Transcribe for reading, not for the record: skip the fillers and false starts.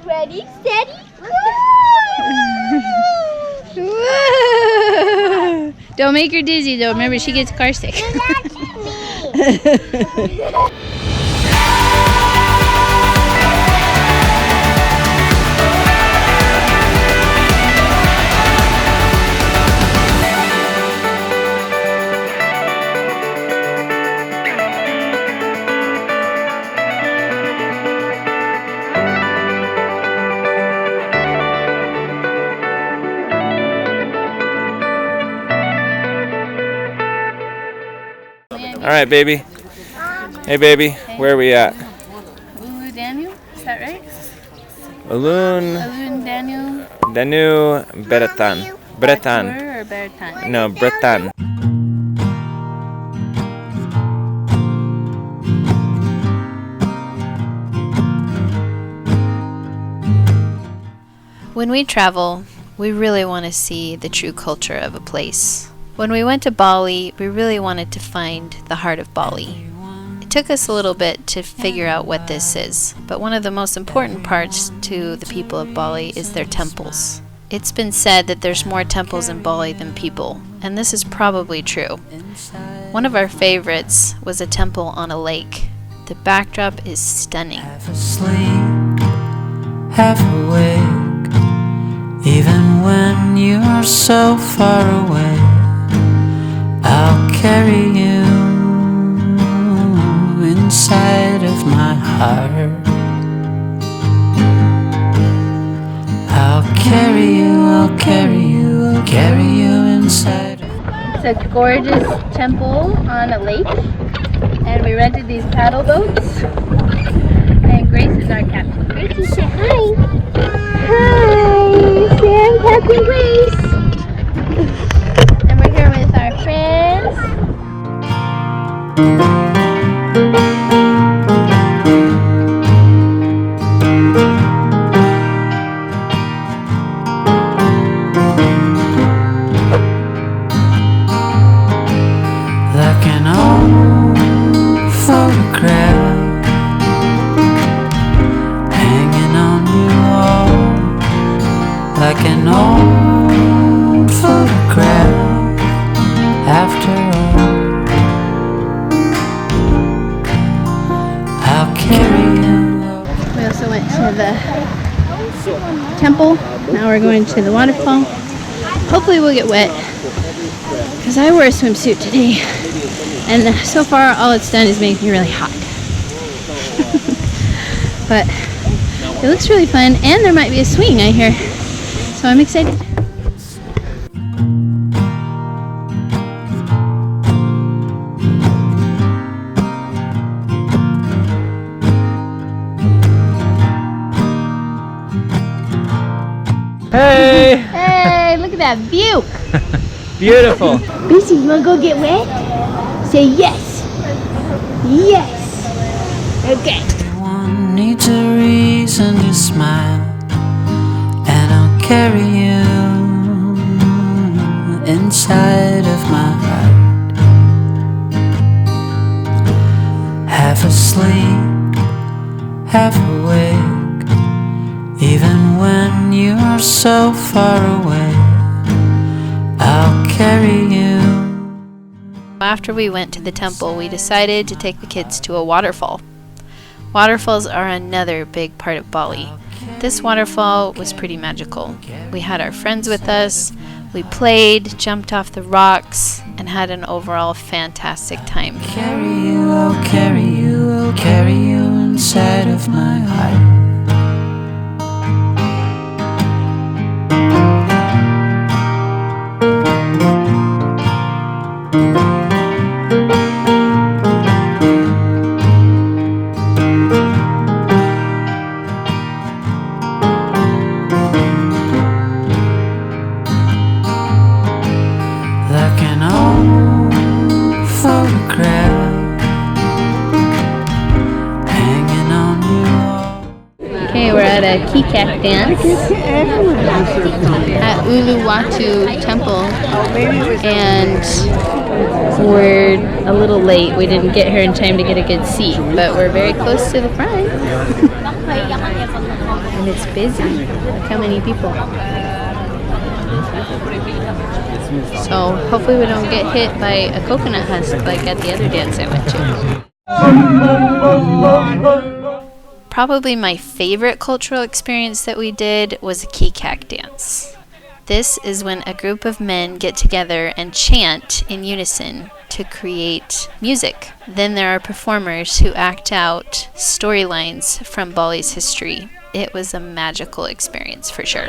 Ready, steady, Whoa! Don't make her dizzy though. Remember, she gets car sick. All right, baby. Hey, baby. Where are we at? Ulun Danu, is that right? Ulun Danu Beratan. Beratan. Or Beratan? No, Beratan. When we travel, we really want to see the true culture of a place. When we went to Bali, we really wanted to find the heart of Bali. It took us a little bit to figure out what this is, but one of the most important parts to the people of Bali is their temples. It's been said that there's more temples in Bali than people, and this is probably true. One of our favorites was a temple on a lake. The backdrop is stunning. Half asleep, half awake, even when you're so far away, I'll carry you inside of my heart. I'll carry you inside. It's a gorgeous temple on a lake, and we rented these paddle boats, and Grace is our captain. Grace, you say hi. Hi, say I'm Captain Grace. And we're here with our friends. Like an old photograph hanging on your wall, like an old photograph after all. I'll carry you. We also went to the temple. Now we're going to the waterfall. Hopefully we'll get wet, because I wore a swimsuit today, and so far all it's done is make me really hot. But it looks really fun, and there might be a swing I hear, so I'm excited. Hey! Hey, look at that view! Beautiful. Busy, you wanna go get wet? Say yes! Yes! Okay. Everyone needs a reason to smile, and I'll carry you inside of my heart. Half asleep, half awake, even when you're so far away, I'll carry you. After we went to the temple, we decided to take the kids to a waterfall. Waterfalls are another big part of Bali. This waterfall was pretty magical. We had our friends with us, we played, jumped off the rocks, and had an overall fantastic time. I'll carry you inside of my heart. Like an old photograph hanging on your wall. Okay, we're at a Kecak Dance at Ulun Danu Temple, and we're a little late. We didn't get here in time to get a good seat, but we're very close to the front. And it's busy. Look how many people. So hopefully we don't get hit by a coconut husk like at the other dance I went to. Probably my favorite cultural experience that we did was a Kecak Dance. This is when a group of men get together and chant in unison to create music. Then there are performers who act out storylines from Bali's history. It was a magical experience for sure.